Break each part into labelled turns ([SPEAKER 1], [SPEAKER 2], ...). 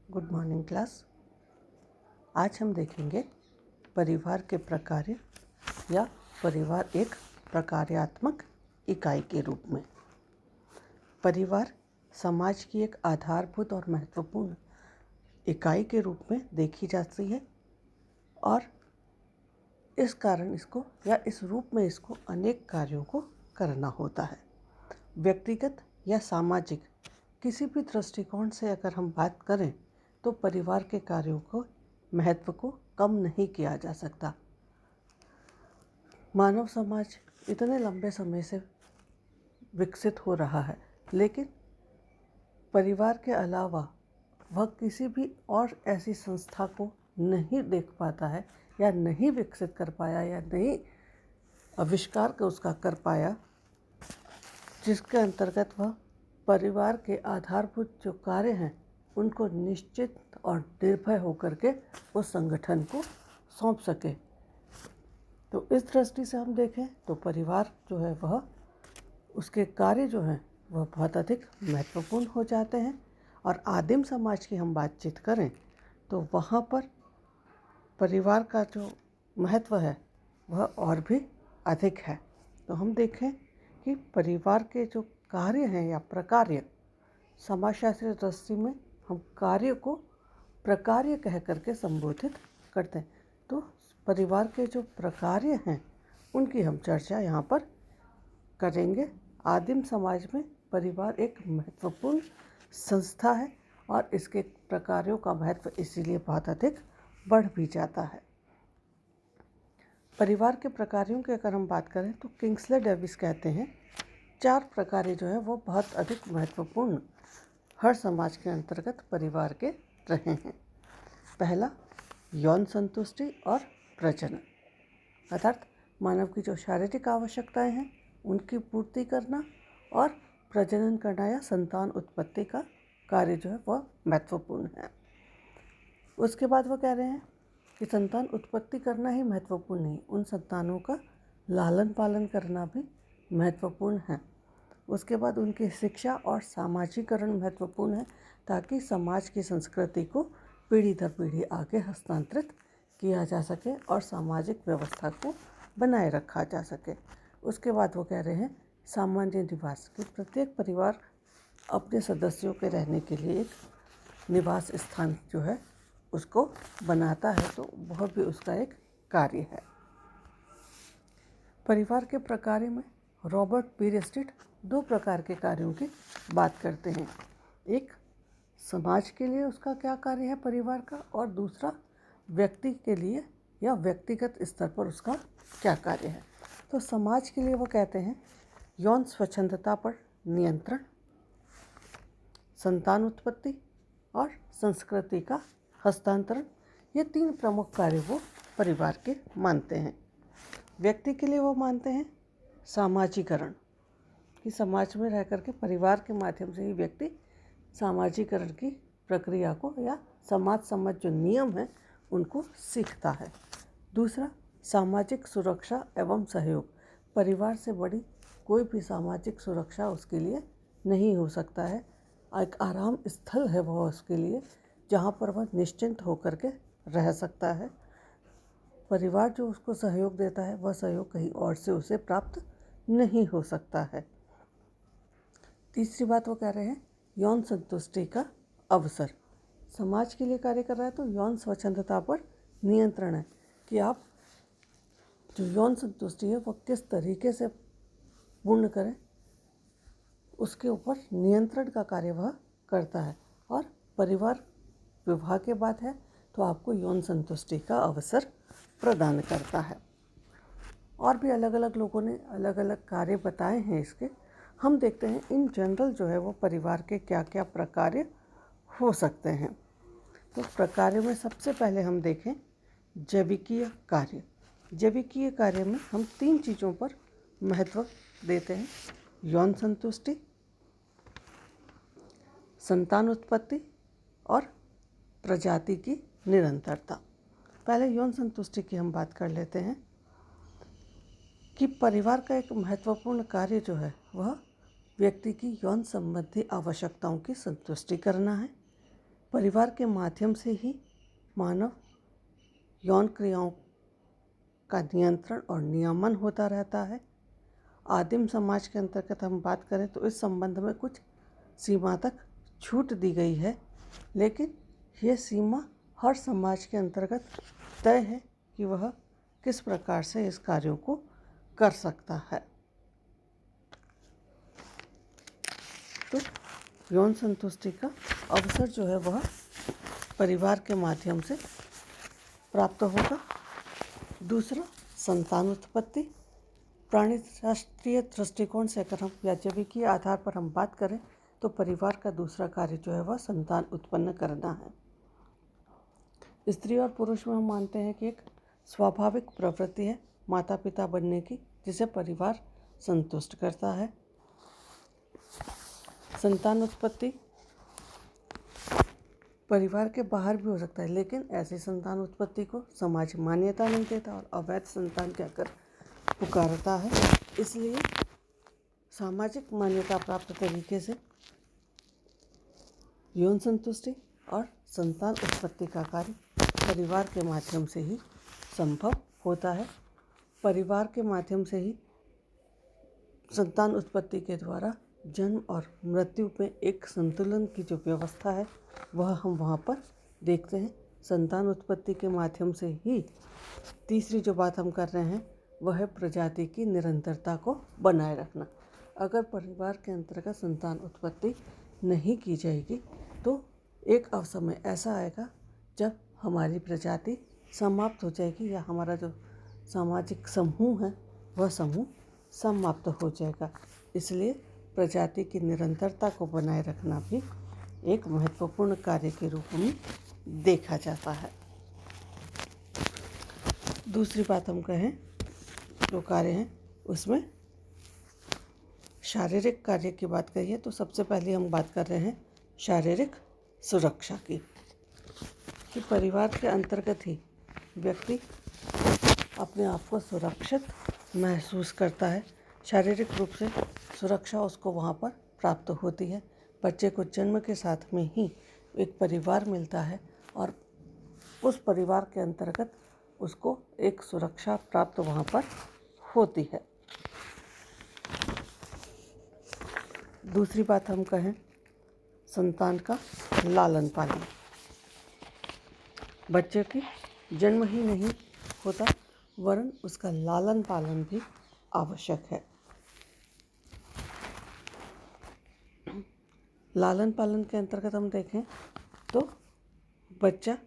[SPEAKER 1] Good morning class. आज हम देखेंगे परिवार के प्रकार्य या परिवार एक प्रकार्यात्मक इकाई के रूप में। परिवार समाज की एक आधारभूत और महत्वपूर्ण इकाई के रूप में देखी जाती है और इस कारण इसको या इस रूप में इसको अनेक कार्यों को करना होता है। व्यक्तिगत या सामाजिक किसी भी दृष्टिकोण से अगर हम बात करें तो परिवार के कार्यों को महत्व को कम नहीं किया जा सकता। मानव समाज इतने लंबे समय से विकसित हो रहा है, लेकिन परिवार के अलावा वह किसी भी और ऐसी संस्था को नहीं देख पाता है या नहीं विकसित कर पाया या नहीं आविष्कार का उसका कर पाया, जिसके अंतर्गत वह परिवार के आधारभूत जो कार्य हैं उनको निश्चित और निर्भय होकर के उस संगठन को सौंप सके। तो इस दृष्टि से हम देखें तो परिवार जो है वह उसके कार्य जो हैं वह बहुत अधिक महत्वपूर्ण हो जाते हैं। और आदिम समाज की हम बातचीत करें तो वहाँ पर परिवार का जो महत्व है वह और भी अधिक है। तो हम देखें कि परिवार के जो कार्य हैं या प्रकार्य, समाजशास्त्रीय दृष्टि में हम कार्य को प्रकार्य कह करके संबोधित करते हैं। तो परिवार के जो प्रकार्य हैं उनकी हम चर्चा यहाँ पर करेंगे। आदिम समाज में परिवार एक महत्वपूर्ण संस्था है और इसके प्रकार्यों का महत्व इसीलिए बहुत अधिक बढ़ भी जाता है। परिवार के प्रकार्यों की अगर हम बात करें तो किंग्सले डेविस कहते हैं 4 प्रकार्य जो है वो बहुत अधिक महत्वपूर्ण हर समाज के अंतर्गत परिवार के रहे हैं। पहला, यौन संतुष्टि और प्रजनन, अर्थात मानव की जो शारीरिक आवश्यकताएं हैं उनकी पूर्ति करना और प्रजनन करना या संतान उत्पत्ति का कार्य जो है वह महत्वपूर्ण है। उसके बाद वो कह रहे हैं कि संतान उत्पत्ति करना ही महत्वपूर्ण नहीं, उन संतानों का लालन पालन करना भी महत्वपूर्ण है। उसके बाद उनकी शिक्षा और सामाजिकरण महत्वपूर्ण है ताकि समाज की संस्कृति को पीढ़ी दर पीढ़ी आगे हस्तांतरित किया जा सके और सामाजिक व्यवस्था को बनाए रखा जा सके। उसके बाद वो कह रहे हैं सामान्य निवास, कि प्रत्येक परिवार अपने सदस्यों के रहने के लिए एक निवास स्थान जो है उसको बनाता है, तो वह भी उसका एक कार्य है। परिवार के प्रकार्य में रॉबर्ट पीरेस्टेड 2 प्रकार के कार्यों की बात करते हैं। एक, समाज के लिए उसका क्या कार्य है परिवार का, और दूसरा व्यक्ति के लिए या व्यक्तिगत स्तर पर उसका क्या कार्य है। तो समाज के लिए वो कहते हैं यौन स्वच्छंदता पर नियंत्रण, संतान उत्पत्ति और संस्कृति का हस्तांतरण, ये 3 प्रमुख कार्य वो परिवार के मानते हैं। व्यक्ति के लिए वो मानते हैं सामाजिकरण, कि समाज में रह करके परिवार के माध्यम से ही व्यक्ति सामाजिकरण की प्रक्रिया को या समाज सम्मत जो नियम हैं उनको सीखता है। दूसरा, सामाजिक सुरक्षा एवं सहयोग, परिवार से बड़ी कोई भी सामाजिक सुरक्षा उसके लिए नहीं हो सकता है। एक आराम स्थल है वह उसके लिए, जहाँ पर वह निश्चिंत होकर के रह सकता है। परिवार जो उसको सहयोग देता है वह सहयोग कहीं और से उसे प्राप्त नहीं हो सकता है। तीसरी बात वो कह रहे हैं यौन संतुष्टि का अवसर, समाज के लिए कार्य कर रहा है तो यौन स्वच्छंदता पर नियंत्रण है, कि आप जो यौन संतुष्टि है वह किस तरीके से पूर्ण करें, उसके ऊपर नियंत्रण का कार्य वह करता है। और परिवार विवाह के बाद है तो आपको यौन संतुष्टि का अवसर प्रदान करता है। और भी अलग अलग लोगों ने अलग अलग कार्य बताए हैं इसके। हम देखते हैं इन जनरल जो है वो परिवार के क्या क्या प्रकार्य हो सकते हैं। तो प्रकार्य में सबसे पहले हम देखें जैविकीय कार्य। जैविकीय कार्य में हम 3 चीज़ों पर महत्व देते हैं, यौन संतुष्टि, संतान उत्पत्ति और प्रजाति की निरंतरता। पहले यौन संतुष्टि की हम बात कर लेते हैं कि परिवार का एक महत्वपूर्ण कार्य जो है वह व्यक्ति की यौन संबंधी आवश्यकताओं की संतुष्टि करना है। परिवार के माध्यम से ही मानव यौन क्रियाओं का नियंत्रण और नियमन होता रहता है। आदिम समाज के अंतर्गत हम बात करें तो इस संबंध में कुछ सीमा तक छूट दी गई है, लेकिन यह सीमा हर समाज के अंतर्गत तय है कि वह किस प्रकार से इस कार्यों को कर सकता है। तो यौन संतुष्टि का अवसर जो है वह परिवार के माध्यम से प्राप्त होगा। दूसरा, संतान उत्पत्ति। प्राणी शास्त्रीय दृष्टिकोण से अगर हम याज्ञवल्क्य आधार पर हम बात करें तो परिवार का दूसरा कार्य जो है वह संतान उत्पन्न करना है। स्त्री और पुरुष में हम मानते हैं कि एक स्वाभाविक प्रवृत्ति है माता पिता बनने की, जिसे परिवार संतुष्ट करता है। संतान उत्पत्ति परिवार के बाहर भी हो सकता है, लेकिन ऐसी संतान उत्पत्ति को समाज मान्यता नहीं देता और अवैध संतान कहकर पुकारता है। इसलिए सामाजिक मान्यता प्राप्त तरीके से यौन संतुष्टि और संतान उत्पत्ति का कार्य परिवार के माध्यम से ही संभव होता है। परिवार के माध्यम से ही संतान उत्पत्ति के द्वारा जन्म और मृत्यु में एक संतुलन की जो व्यवस्था है वह हम वहाँ पर देखते हैं। संतान उत्पत्ति के माध्यम से ही तीसरी जो बात हम कर रहे हैं वह है प्रजाति की निरंतरता को बनाए रखना। अगर परिवार के अंतर्गत संतान उत्पत्ति नहीं की जाएगी तो एक समय ऐसा आएगा जब हमारी प्रजाति समाप्त हो जाएगी या हमारा जो सामाजिक समूह है वह समूह समाप्त हो जाएगा। इसलिए प्रजाति की निरंतरता को बनाए रखना भी एक महत्वपूर्ण कार्य के रूप में देखा जाता है। दूसरी बात हम कहें जो कार्य हैं उसमें शारीरिक कार्य की बात करिए तो सबसे पहले हम बात कर रहे हैं शारीरिक सुरक्षा की, कि परिवार के अंतर्गत ही व्यक्ति अपने आप को सुरक्षित महसूस करता है। शारीरिक रूप से सुरक्षा उसको वहाँ पर प्राप्त होती है। बच्चे को जन्म के साथ में ही एक परिवार मिलता है और उस परिवार के अंतर्गत उसको एक सुरक्षा प्राप्त वहाँ पर होती है। दूसरी बात हम कहें संतान का लालन पालन। बच्चे की जन्म ही नहीं होता वरन उसका लालन पालन भी आवश्यक है। लालन पालन के अंतर्गत हम देखें तो बच्चा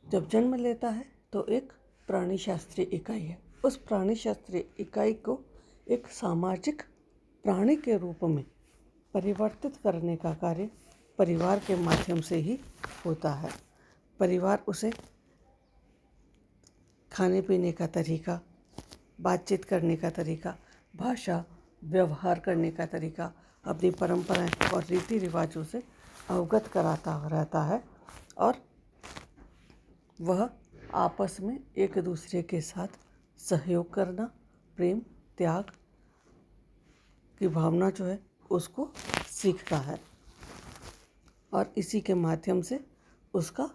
[SPEAKER 1] जब जन्म लेता है तो एक प्राणी शास्त्रीय इकाई है। उस प्राणी शास्त्रीय इकाई को एक सामाजिक प्राणी के रूप में परिवर्तित करने का कार्य परिवार के माध्यम से ही होता है। परिवार उसे खाने पीने का तरीका, बातचीत करने का तरीका, भाषा, व्यवहार करने का तरीका, अपनी परंपराएं और रीति रिवाजों से अवगत कराता रहता है और वह आपस में एक दूसरे के साथ सहयोग करना, प्रेम, त्याग की भावना जो है उसको सीखता है और इसी के माध्यम से उसका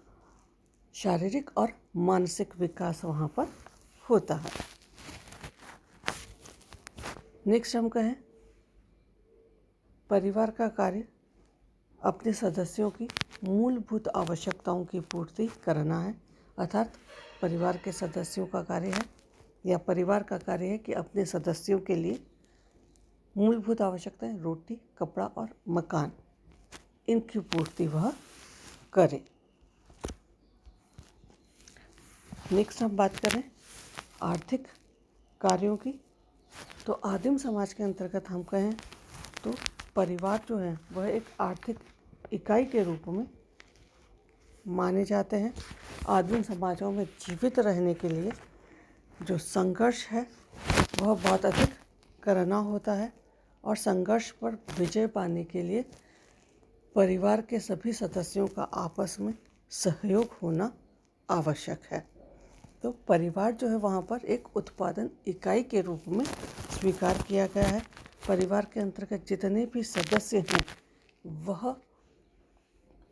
[SPEAKER 1] शारीरिक और मानसिक विकास वहाँ पर होता है। नेक्स्ट हम कहें परिवार का कार्य अपने सदस्यों की मूलभूत आवश्यकताओं की पूर्ति करना है। अर्थात परिवार के सदस्यों का कार्य है या परिवार का कार्य है कि अपने सदस्यों के लिए मूलभूत आवश्यकताएं रोटी, कपड़ा और मकान, इनकी पूर्ति वह करे। नेक्स्ट हम बात करें आर्थिक कार्यों की तो आदिम समाज के अंतर्गत हम कहें तो परिवार जो है वह एक आर्थिक इकाई के रूप में माने जाते हैं। आदिम समाजों में जीवित रहने के लिए जो संघर्ष है वह बहुत अधिक करना होता है और संघर्ष पर विजय पाने के लिए परिवार के सभी सदस्यों का आपस में सहयोग होना आवश्यक है। तो परिवार जो है वहाँ पर एक उत्पादन इकाई के रूप में स्वीकार किया गया है। परिवार के अंतर्गत जितने भी सदस्य हैं वह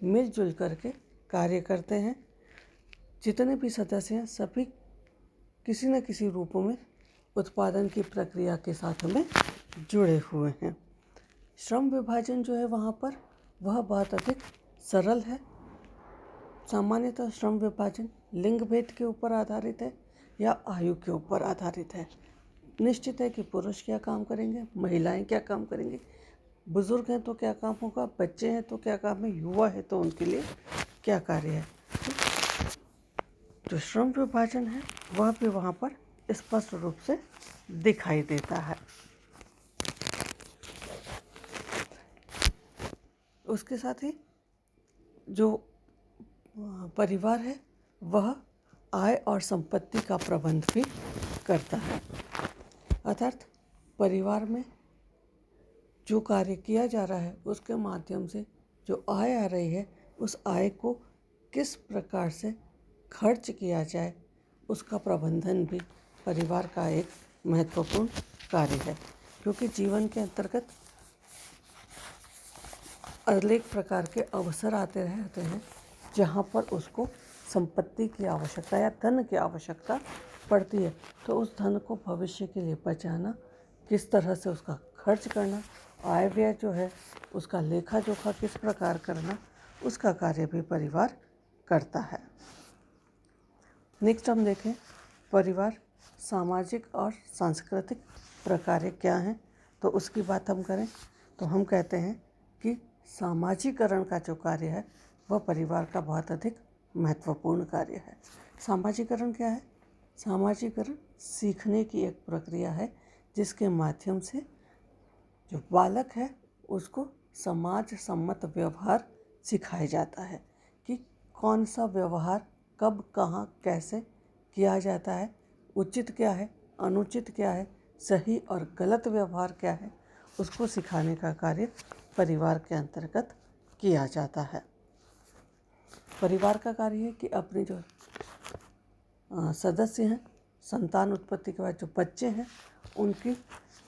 [SPEAKER 1] मिलजुल करके कार्य करते हैं। जितने भी सदस्य हैं सभी किसी न किसी रूप में उत्पादन की प्रक्रिया के साथ में जुड़े हुए हैं। श्रम विभाजन जो है वहाँ पर वह बहुत अधिक सरल है। सामान्यतः श्रम विभाजन लिंग भेद के ऊपर आधारित है या आयु के ऊपर आधारित है। निश्चित है कि पुरुष क्या काम करेंगे, महिलाएं क्या काम करेंगी, बुजुर्ग हैं तो क्या काम होगा, बच्चे हैं तो क्या काम है, युवा है तो उनके लिए क्या कार्य है। जो श्रम विभाजन है वह भी वहाँ पर स्पष्ट रूप से दिखाई देता है। उसके साथ ही जो परिवार है वह आय और संपत्ति का प्रबंध भी करता है। अर्थात परिवार में जो कार्य किया जा रहा है उसके माध्यम से जो आय आ रही है उस आय को किस प्रकार से खर्च किया जाए उसका प्रबंधन भी परिवार का एक महत्वपूर्ण कार्य है। क्योंकि जीवन के अंतर्गत अनेक प्रकार के अवसर आते रहते हैं जहाँ पर उसको संपत्ति की आवश्यकता या धन की आवश्यकता पड़ती है। तो उस धन को भविष्य के लिए बचाना, किस तरह से उसका खर्च करना, आय व्यय जो है उसका लेखा जोखा किस प्रकार करना, उसका कार्य भी परिवार करता है। नेक्स्ट हम देखें परिवार सामाजिक और सांस्कृतिक प्रकार क्या हैं। तो उसकी बात हम करें तो हम कहते हैं कि सामाजिकरण का जो कार्य है वह परिवार का बहुत अधिक महत्वपूर्ण कार्य है। सामाजिकरण क्या है? सामाजिकरण सीखने की एक प्रक्रिया है जिसके माध्यम से जो बालक है उसको समाज सम्मत व्यवहार सिखाया जाता है कि कौन सा व्यवहार कब कहाँ कैसे किया जाता है, उचित क्या है, अनुचित क्या है, सही और गलत व्यवहार क्या है, उसको सिखाने का कार्य परिवार के अंतर्गत किया जाता है। परिवार का कार्य है कि अपने जो सदस्य हैं, संतान उत्पत्ति के बाद जो बच्चे हैं उनकी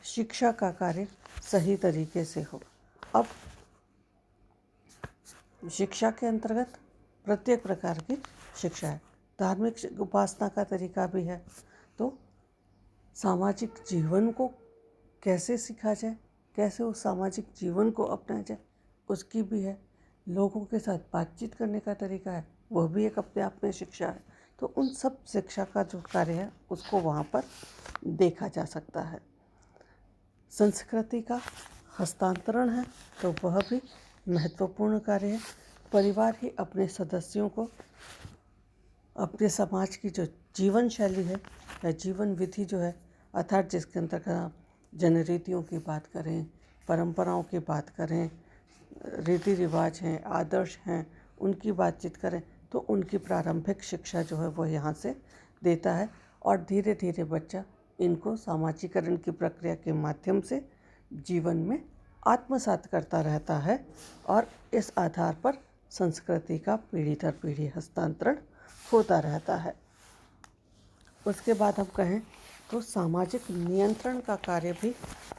[SPEAKER 1] शिक्षा का कार्य सही तरीके से हो। अब शिक्षा के अंतर्गत प्रत्येक प्रकार की शिक्षा है। धार्मिक उपासना का तरीका भी है। तो सामाजिक जीवन को कैसे सीखा जाए, कैसे उस सामाजिक जीवन को अपनाया जाए, उसकी भी है। लोगों के साथ बातचीत करने का तरीका है, वह भी एक अपने आप में शिक्षा है। तो उन सब शिक्षा का जो कार्य है उसको वहाँ पर देखा जा सकता है। संस्कृति का हस्तांतरण है तो वह भी महत्वपूर्ण कार्य है। परिवार ही अपने सदस्यों को अपने समाज की जो जीवन शैली है या जीवन विधि जो है, अर्थात जिसके अंतर्गत आप जन रीतियों की बात करें, परंपराओं की बात करें, रीति रिवाज हैं, आदर्श हैं, उनकी बातचीत करें तो उनकी प्रारंभिक शिक्षा जो है वो यहाँ से देता है। और धीरे धीरे बच्चा इनको सामाजिकरण की प्रक्रिया के माध्यम से जीवन में आत्मसात करता रहता है और इस आधार पर संस्कृति का पीढ़ी दर पीढ़ी हस्तांतरण होता रहता है। उसके बाद हम कहें तो सामाजिक नियंत्रण का कार्य भी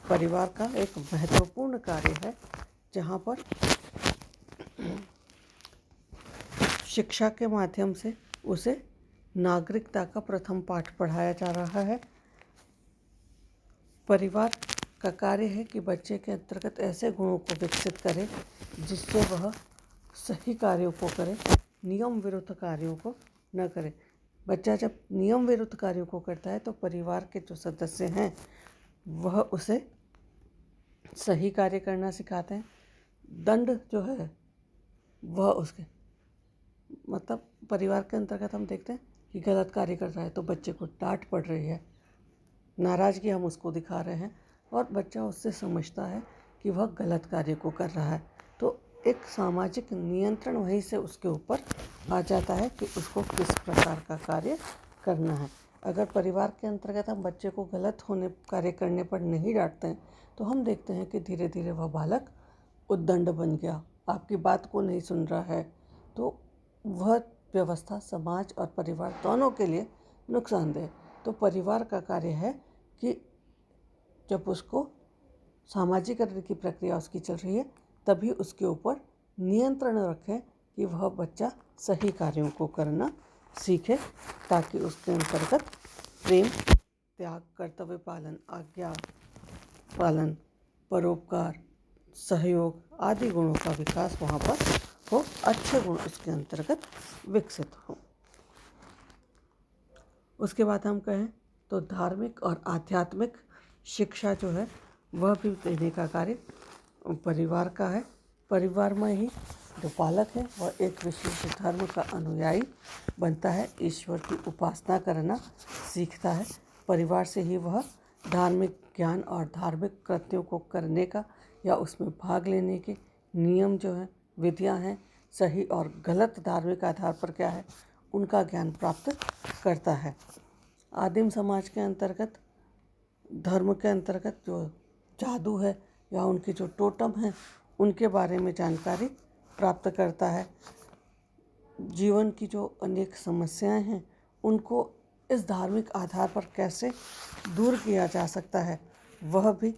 [SPEAKER 1] परिवार का एक महत्वपूर्ण कार्य है, जहाँ पर शिक्षा के माध्यम से उसे नागरिकता का प्रथम पाठ पढ़ाया जा रहा है। परिवार का कार्य है कि बच्चे के अंतर्गत ऐसे गुणों को विकसित करे जिससे वह सही कार्यों को करे, नियम विरुद्ध कार्यों को न करे। बच्चा जब नियम विरुद्ध कार्यों को करता है तो परिवार के जो सदस्य हैं वह उसे सही कार्य करना सिखाते हैं। दंड जो है वह उसके मतलब परिवार के अंतर्गत हम देखते हैं कि गलत कार्य कर रहा है तो बच्चे को डांट पड़ रही है, नाराज़गी हम उसको दिखा रहे हैं और बच्चा उससे समझता है कि वह गलत कार्य को कर रहा है। तो एक सामाजिक नियंत्रण वहीं से उसके ऊपर आ जाता है कि उसको किस प्रकार का कार्य करना है। अगर परिवार के अंतर्गत हम बच्चे को गलत होने कार्य करने पर नहीं डांटते हैं तो हम देखते हैं कि धीरे धीरे वह बालक उद्दंड बन गया, आपकी बात को नहीं सुन रहा है। तो वह व्यवस्था समाज और परिवार दोनों के लिए नुकसानदेह। तो परिवार का कार्य है कि जब उसको सामाजिकरण की प्रक्रिया उसकी चल रही है तभी उसके ऊपर नियंत्रण रखें कि वह बच्चा सही कार्यों को करना सीखे, ताकि उसके अंतर्गत प्रेम, त्याग, कर्तव्य पालन, आज्ञा पालन, परोपकार, सहयोग आदि गुणों का विकास वहाँ पर हो, अच्छे गुण उसके अंतर्गत विकसित हो। उसके बाद हम कहें तो धार्मिक और आध्यात्मिक शिक्षा जो है वह भी देने का कार्य परिवार का है। परिवार में ही जो बालक है वह एक विशेष धर्म का अनुयायी बनता है, ईश्वर की उपासना करना सीखता है। परिवार से ही वह धार्मिक ज्ञान और धार्मिक कृत्यों को करने का या उसमें भाग लेने के नियम जो हैं, विधियां हैं, सही और गलत धार्मिक आधार पर क्या है उनका ज्ञान प्राप्त करता है। आदिम समाज के अंतर्गत, धर्म के अंतर्गत जो जादू है या उनके जो टोटम हैं उनके बारे में जानकारी प्राप्त करता है। जीवन की जो अनेक समस्याएं हैं उनको इस धार्मिक आधार पर कैसे दूर किया जा सकता है वह भी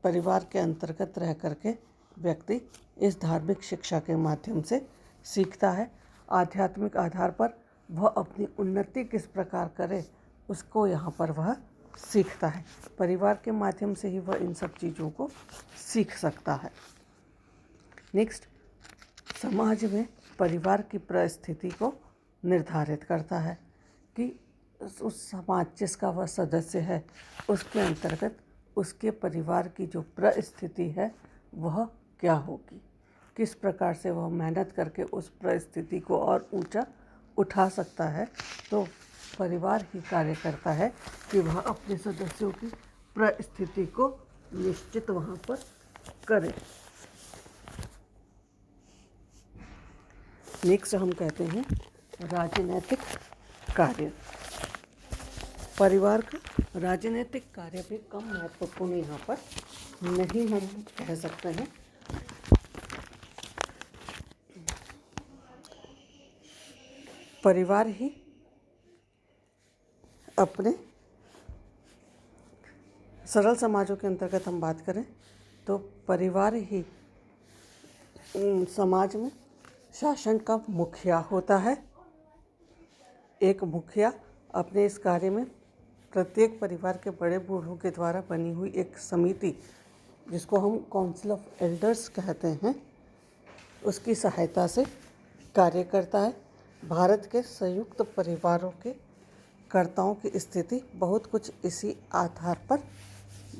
[SPEAKER 1] परिवार के अंतर्गत रह करके व्यक्ति इस धार्मिक शिक्षा के माध्यम से सीखता है। आध्यात्मिक आधार पर वह अपनी उन्नति किस प्रकार करे उसको यहाँ पर वह सीखता है। परिवार के माध्यम से ही वह इन सब चीज़ों को सीख सकता है। नेक्स्ट, समाज में परिवार की परिस्थिति को निर्धारित करता है कि उस समाज जिसका वह सदस्य है उसके अंतर्गत उसके परिवार की जो परिस्थिति है वह क्या होगी, किस प्रकार से वह मेहनत करके उस परिस्थिति को और ऊंचा उठा सकता है। तो परिवार ही कार्य करता है कि वह अपने सदस्यों की परिस्थिति को निश्चित वहाँ पर करे। नेक्स्ट हम कहते हैं राजनीतिक कार्य। परिवार का राजनीतिक कार्य भी कम महत्वपूर्ण यहाँ पर नहीं हम कह सकते हैं। परिवार ही अपने सरल समाजों के अंतर्गत हम बात करें तो परिवार ही समाज में शासन का मुखिया होता है। एक मुखिया अपने इस कार्य में प्रत्येक परिवार के बड़े बूढ़ों के द्वारा बनी हुई एक समिति, जिसको हम काउंसिल ऑफ एल्डर्स कहते हैं, उसकी सहायता से कार्य करता है। भारत के संयुक्त परिवारों के कर्ताओं की स्थिति बहुत कुछ इसी आधार पर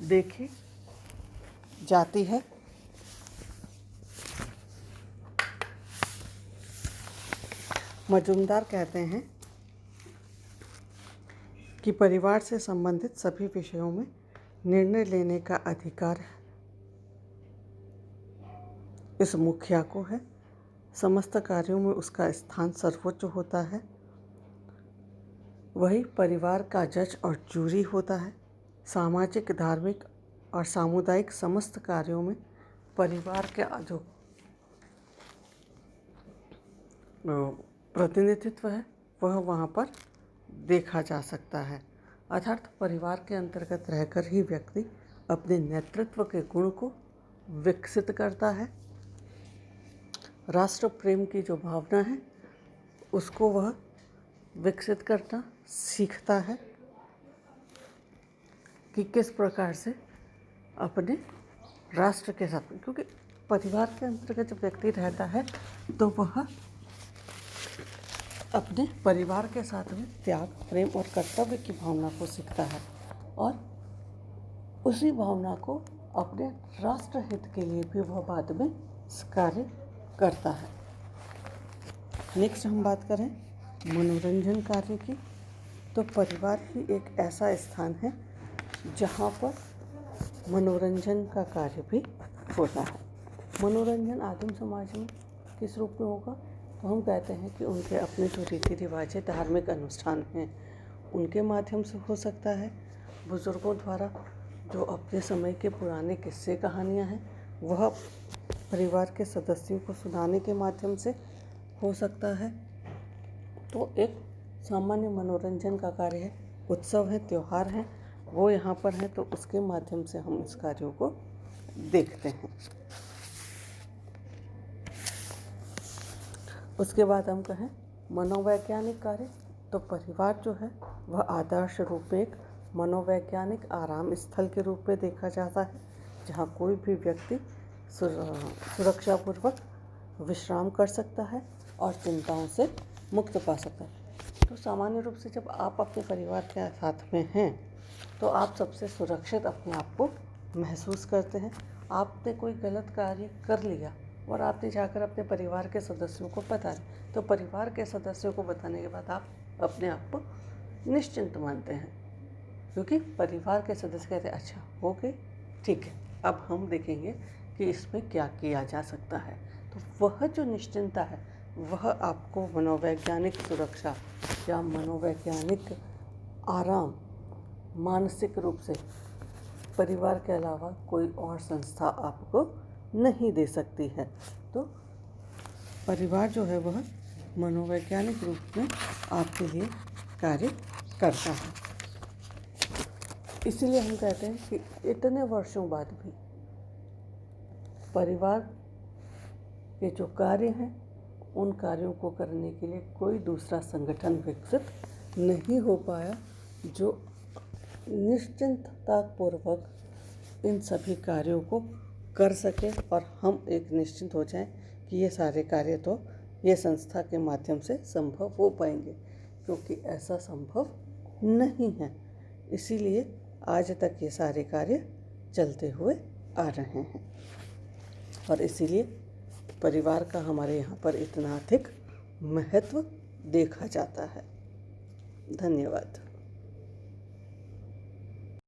[SPEAKER 1] देखी जाती है। मजूमदार कहते हैं कि परिवार से संबंधित सभी विषयों में निर्णय लेने का अधिकार इस मुखिया को है। समस्त कार्यों में उसका स्थान सर्वोच्च होता है। वही परिवार का जज और जूरी होता है। सामाजिक, धार्मिक और सामुदायिक समस्त कार्यों में परिवार के जो प्रतिनिधित्व है वह वहाँ पर देखा जा सकता है। अर्थात परिवार के अंतर्गत रहकर ही व्यक्ति अपने नेतृत्व के गुण को विकसित करता है। राष्ट्र प्रेम की जो भावना है उसको वह विकसित करना सीखता है कि किस प्रकार से अपने राष्ट्र के साथ, क्योंकि परिवार के अंतर्गत जब व्यक्ति रहता है तो वह अपने परिवार के साथ में त्याग, प्रेम और कर्तव्य की भावना को सीखता है और उसी भावना को अपने राष्ट्र हित के लिए भी वह बाद में कार्य करता है। नेक्स्ट हम बात करें मनोरंजन कार्य की, तो परिवार ही एक ऐसा स्थान है जहाँ पर मनोरंजन का कार्य भी होता है। मनोरंजन आदिम समाज में किस रूप में होगा, तो हम कहते हैं कि उनके अपने जो रीति रिवाज है, धार्मिक अनुष्ठान हैं, उनके माध्यम से हो सकता है। बुज़ुर्गों द्वारा जो अपने समय के पुराने किस्से कहानियाँ हैं वह परिवार के सदस्यों को सुनाने के माध्यम से हो सकता है। तो एक सामान्य मनोरंजन का कार्य है। उत्सव है, त्यौहार हैं, वो यहाँ पर हैं, तो उसके माध्यम से हम इस कार्यों को देखते हैं। उसके बाद हम कहें मनोवैज्ञानिक कार्य, तो परिवार जो है वह आदर्श रूप में एक मनोवैज्ञानिक आराम स्थल के रूप में देखा जाता है, जहाँ कोई भी व्यक्ति सुरक्षापूर्वक विश्राम कर सकता है और चिंताओं से मुक्त पा सकता है। तो सामान्य रूप से जब आप अपने परिवार के साथ में हैं तो आप सबसे सुरक्षित अपने आप को महसूस करते हैं। आपने कोई गलत कार्य कर लिया और आपने जाकर अपने परिवार के सदस्यों को बता दिया, तो परिवार के सदस्यों को बताने के बाद आप अपने आप को निश्चिंत मानते हैं, क्योंकि परिवार के सदस्य कहते हैं अच्छा हो गए, ठीक है, अब हम देखेंगे कि इसमें क्या किया जा सकता है। तो वह जो निश्चिंतता है वह आपको मनोवैज्ञानिक सुरक्षा या मनोवैज्ञानिक आराम मानसिक रूप से परिवार के अलावा कोई और संस्था आपको नहीं दे सकती है। तो परिवार जो है वह मनोवैज्ञानिक रूप में आपके लिए कार्य करता है। इसीलिए हम कहते हैं कि इतने वर्षों बाद भी परिवार के जो कार्य हैं उन कार्यों को करने के लिए कोई दूसरा संगठन विकसित नहीं हो पाया जो निश्चिंततापूर्वक इन सभी कार्यों को कर सके और हम एक निश्चिंत हो जाएं कि ये सारे कार्य तो ये संस्था के माध्यम से संभव हो पाएंगे, क्योंकि ऐसा संभव नहीं है। इसीलिए आज तक ये सारे कार्य चलते हुए आ रहे हैं और इसीलिए परिवार का हमारे यहाँ पर इतना अधिक महत्व देखा जाता है। धन्यवाद।